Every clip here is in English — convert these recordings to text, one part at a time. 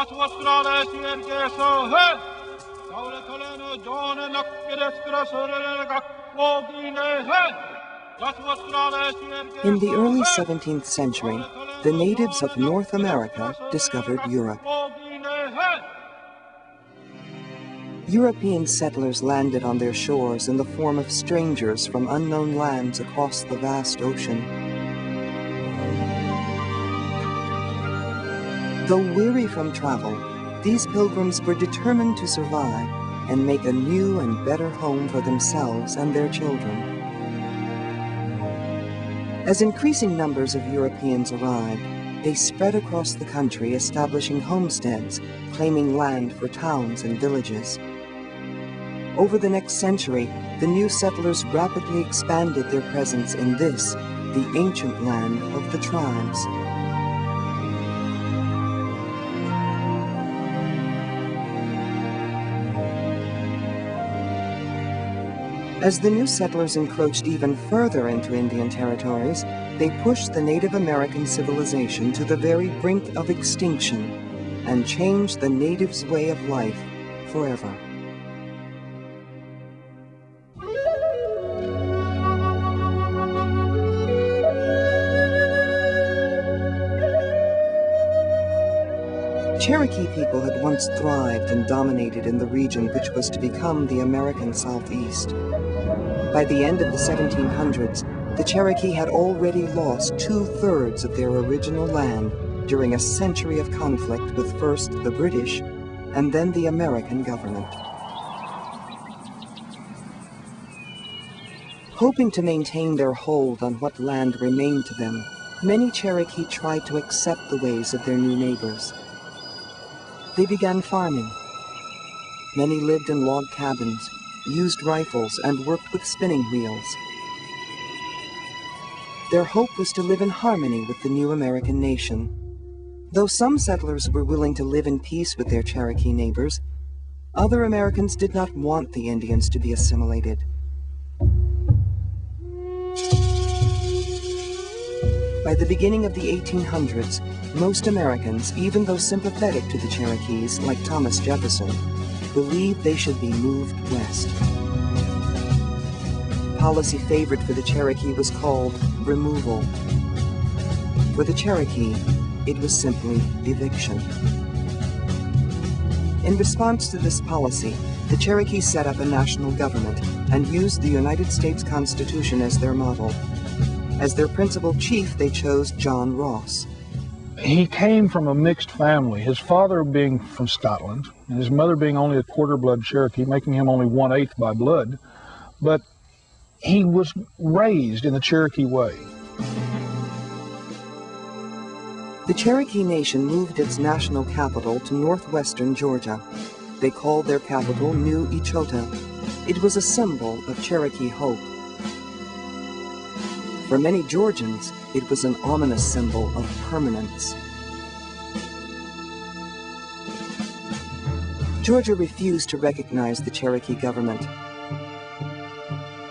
In the early 17th century, the natives of North America discovered Europe. European settlers landed on their shores in the form of strangers from unknown lands across the vast ocean. Though weary from travel, these pilgrims were determined to survive and make a new and better home for themselves and their children. As increasing numbers of Europeans arrived, they spread across the country, establishing homesteads, claiming land for towns and villages. Over the next century, the new settlers rapidly expanded their presence in this, the ancient land of the tribes. As the new settlers encroached even further into Indian territories, they pushed the Native American civilization to the very brink of extinction and changed the natives' way of life forever. Cherokee people had once thrived and dominated in the region which was to become the American Southeast. By the end of the 1700s, the Cherokee had already lost 2/3 of their original land during a century of conflict with first the British and then the American government. Hoping to maintain their hold on what land remained to them, many Cherokee tried to accept the ways of their new neighbors. They began farming. Many lived in log cabins, used rifles, and worked with spinning wheels. Their hope was to live in harmony with the new American nation. Though some settlers were willing to live in peace with their Cherokee neighbors, other Americans did not want the Indians to be assimilated. By the beginning of the 1800s, most Americans, even though sympathetic to the Cherokees, like Thomas Jefferson, believed they should be moved west. Policy favored for the Cherokee was called removal. For the Cherokee, it was simply eviction. In response to this policy, the Cherokee set up a national government and used the United States Constitution as their model. As their principal chief, they chose John Ross. He came from a mixed family, his father being from Scotland, and his mother being only a quarter-blood Cherokee, making him only 1/8 by blood. But he was raised in the Cherokee way. The Cherokee Nation moved its national capital to northwestern Georgia. They called their capital New Echota. It was a symbol of Cherokee hope. For many Georgians, it was an ominous symbol of permanence. Georgia refused to recognize the Cherokee government.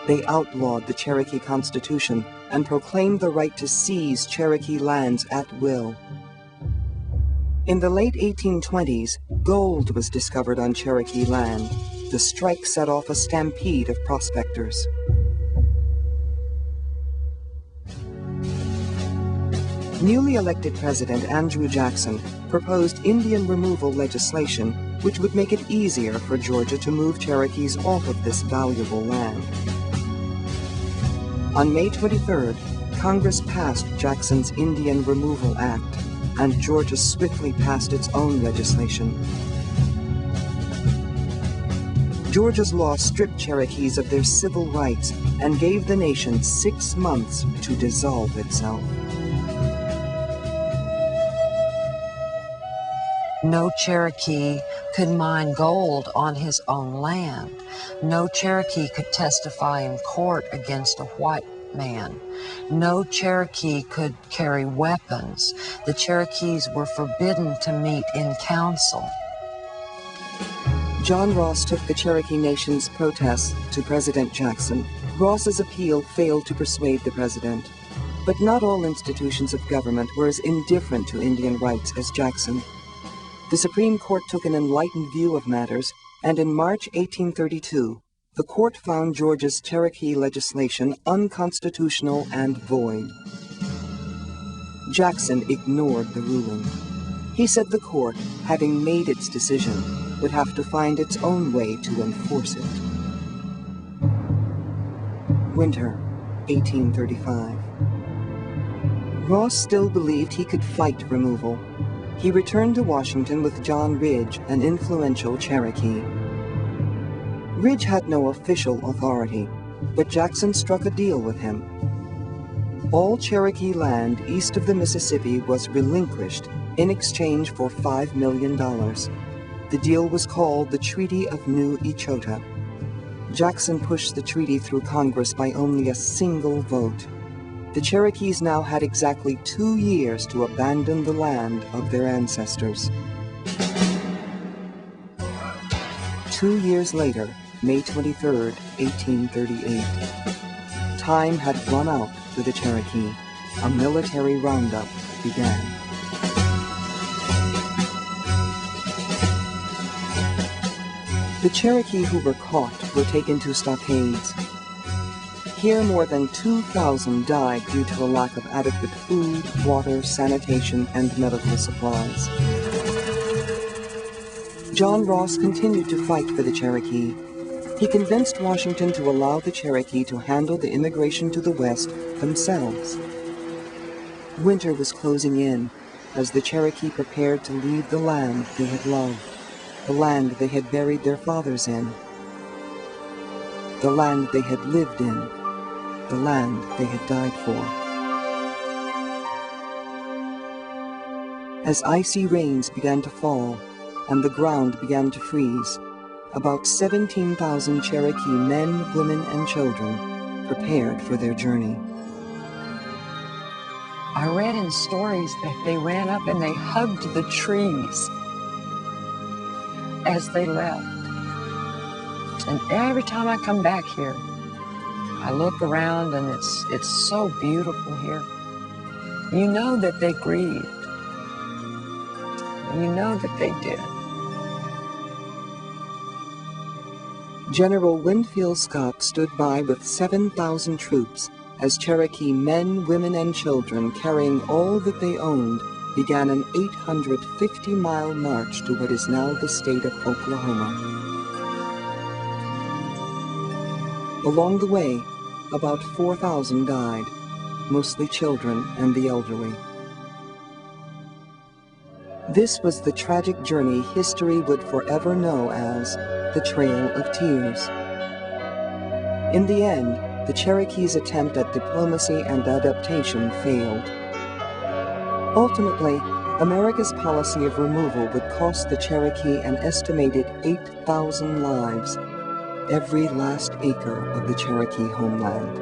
They outlawed the Cherokee Constitution and proclaimed the right to seize Cherokee lands at will. In the late 1820s, gold was discovered on Cherokee land. The strike set off a stampede of prospectors. Newly elected President Andrew Jackson proposed Indian removal legislation which would make it easier for Georgia to move Cherokees off of this valuable land. On May 23rd, Congress passed Jackson's Indian Removal Act, and Georgia swiftly passed its own legislation. Georgia's law stripped Cherokees of their civil rights and gave the nation 6 months to dissolve itself. No Cherokee could mine gold on his own land. No Cherokee could testify in court against a white man. No Cherokee could carry weapons. The Cherokees were forbidden to meet in council. John Ross took the Cherokee Nation's protests to President Jackson. Ross's appeal failed to persuade the president. But not all institutions of government were as indifferent to Indian rights as Jackson. The Supreme Court took an enlightened view of matters, and in March 1832, the court found Georgia's Cherokee legislation unconstitutional and void. Jackson ignored the ruling. He said the court, having made its decision, would have to find its own way to enforce it. Winter, 1835. Ross still believed he could fight removal. He returned to Washington with John Ridge, an influential Cherokee. Ridge had no official authority, but Jackson struck a deal with him. All Cherokee land east of the Mississippi was relinquished in exchange for $5 million. The deal was called the Treaty of New Echota. Jackson pushed the treaty through Congress by only a single vote. The Cherokees now had exactly 2 years to abandon the land of their ancestors. 2 years later, May 23, 1838, time had run out for the Cherokee. A military roundup began. The Cherokee who were caught were taken to stockades. Here, more than 2,000 died due to a lack of adequate food, water, sanitation, and medical supplies. John Ross continued to fight for the Cherokee. He convinced Washington to allow the Cherokee to handle the immigration to the West themselves. Winter was closing in as the Cherokee prepared to leave the land they had loved, the land they had buried their fathers in, the land they had lived in, the land they had died for. As icy rains began to fall and the ground began to freeze, about 17,000 Cherokee men, women, and children prepared for their journey. I read in stories that they ran up and they hugged the trees as they left. And every time I come back here, I look around and it's so beautiful here. You know that they grieved. You know that they did. General Winfield Scott stood by with 7,000 troops as Cherokee men, women, and children carrying all that they owned began an 850-mile march to what is now the state of Oklahoma. Along the way, about 4,000 died, mostly children and the elderly. This was the tragic journey history would forever know as the Trail of Tears. In the end, the Cherokees' attempt at diplomacy and adaptation failed. Ultimately, America's policy of removal would cost the Cherokee an estimated 8,000 lives, every last acre of the Cherokee homeland.